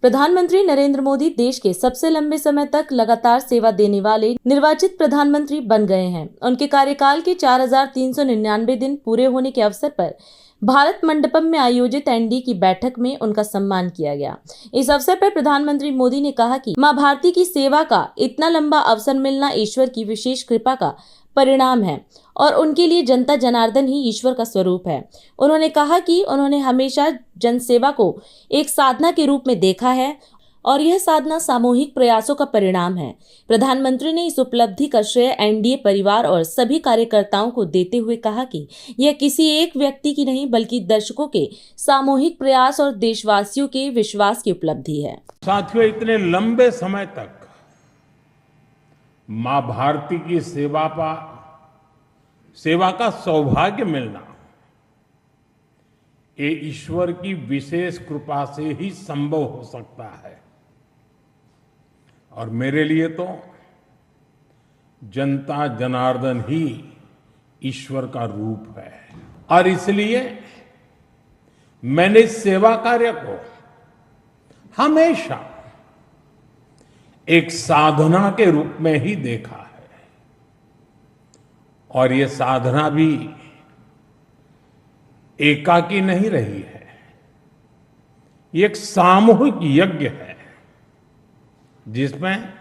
प्रधानमंत्री नरेंद्र मोदी देश के सबसे लंबे समय तक लगातार सेवा देने वाले निर्वाचित प्रधानमंत्री बन गए हैं। उनके कार्यकाल के 4,399 दिन पूरे होने के अवसर पर भारत मंडपम में आयोजित एनडीए की बैठक में उनका सम्मान किया गया। इस अवसर पर प्रधानमंत्री मोदी ने कहा कि मां भारती की सेवा का इतना लंबा अवसर मिलना ईश्वर की विशेष कृपा का परिणाम है और उनके लिए जनता जनार्दन ही ईश्वर का स्वरूप है। उन्होंने कहा कि उन्होंने हमेशा जनसेवा को एक साधना के रूप में देखा है और यह साधना सामूहिक प्रयासों का परिणाम है। प्रधानमंत्री ने इस उपलब्धि का श्रेय एनडीए परिवार और सभी कार्यकर्ताओं को देते हुए कहा कि यह किसी एक व्यक्ति की नहीं बल्कि दर्शकों के सामूहिक प्रयास और देशवासियों के विश्वास की उपलब्धि है। साथियों, इतने लंबे समय तक मां भारती की सेवा का सौभाग्य मिलना ये ईश्वर की विशेष कृपा से ही संभव हो सकता है। और मेरे लिए तो जनता जनार्दन ही ईश्वर का रूप है और इसलिए मैंने इस सेवा कार्य को हमेशा एक साधना के रूप में ही देखा है और ये साधना भी एकाकी नहीं रही है। ये एक सामूहिक यज्ञ है जिसमें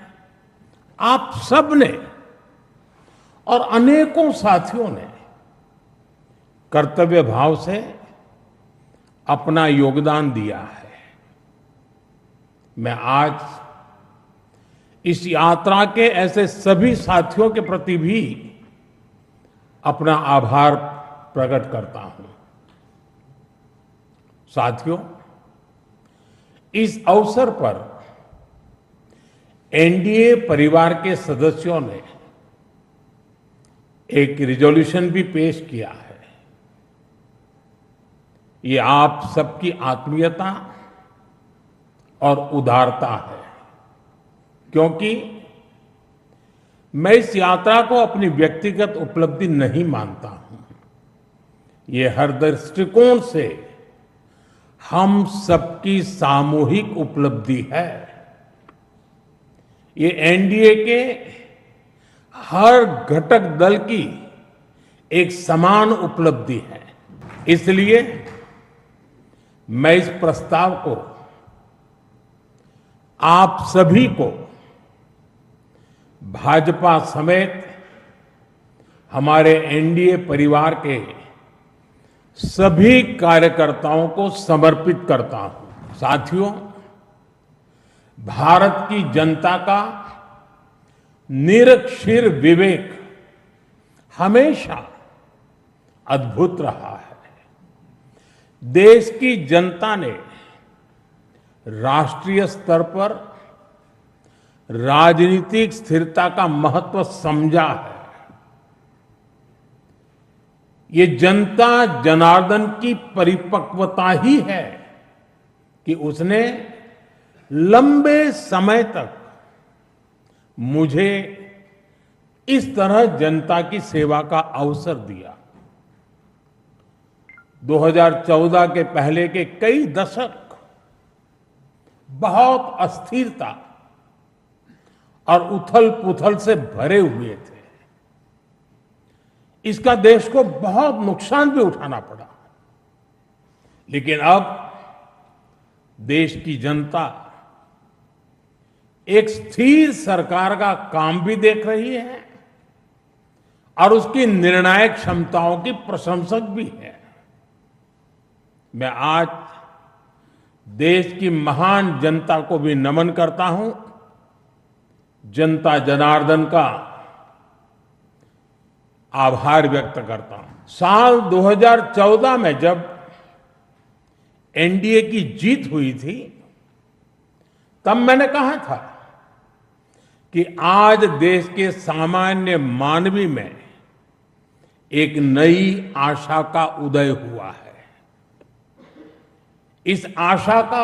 आप सब ने और अनेकों साथियों ने कर्तव्य भाव से अपना योगदान दिया है। मैं आज इस यात्रा के ऐसे सभी साथियों के प्रति भी अपना आभार प्रकट करता हूं। साथियों, इस अवसर पर एनडीए परिवार के सदस्यों ने एक रिजोल्यूशन भी पेश किया है। ये आप सबकी आत्मीयता और उदारता है, क्योंकि मैं इस यात्रा को अपनी व्यक्तिगत उपलब्धि नहीं मानता हूं। ये हर दृष्टिकोण से हम सबकी सामूहिक उपलब्धि है। ये एनडीए के हर घटक दल की एक समान उपलब्धि है। इसलिए मैं इस प्रस्ताव को आप सभी को भाजपा समेत हमारे एनडीए परिवार के सभी कार्यकर्ताओं को समर्पित करता हूं। साथियों, भारत की जनता का निरक्षीर विवेक हमेशा अद्भुत रहा है। देश की जनता ने राष्ट्रीय स्तर पर राजनीतिक स्थिरता का महत्व समझा है। ये जनता जनार्दन की परिपक्वता ही है कि उसने लंबे समय तक मुझे इस तरह जनता की सेवा का अवसर दिया। 2014 के पहले के कई दशक बहुत अस्थिरता और उथल-पुथल से भरे हुए थे। इसका देश को बहुत नुकसान भी उठाना पड़ा, लेकिन अब देश की जनता एक स्थिर सरकार का काम भी देख रही है और उसकी निर्णायक क्षमताओं की प्रशंसक भी है। मैं आज देश की महान जनता को भी नमन करता हूं। जनता जनार्दन का आभार व्यक्त करता हूं। साल 2014 में जब एनडीए की जीत हुई थी, तब मैंने कहा था कि आज देश के सामान्य मानवी में एक नई आशा का उदय हुआ है। इस आशा का,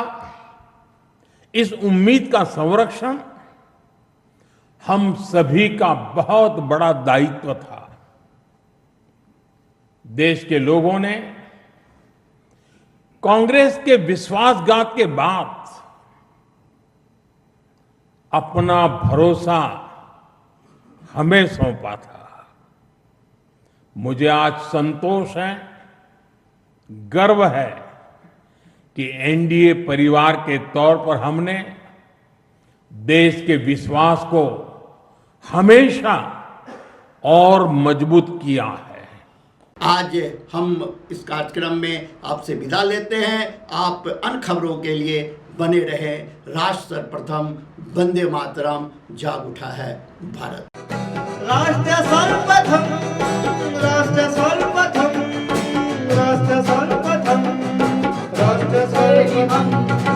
इस उम्मीद का संरक्षण हम सभी का बहुत बड़ा दायित्व था। देश के लोगों ने कांग्रेस के विश्वासघात के बाद अपना भरोसा हमें सौंपा था। मुझे आज संतोष है, गर्व है कि एनडीए परिवार के तौर पर हमने देश के विश्वास को हमेशा और मजबूत किया है। आज हम इस कार्यक्रम में आपसे विदा लेते हैं। आप अन्य खबरों के लिए बने रहे। राष्ट्र सर्वप्रथम, वंदे मातरम, जाग उठा है भारत। राष्ट्र सर्वप्रथम, राष्ट्र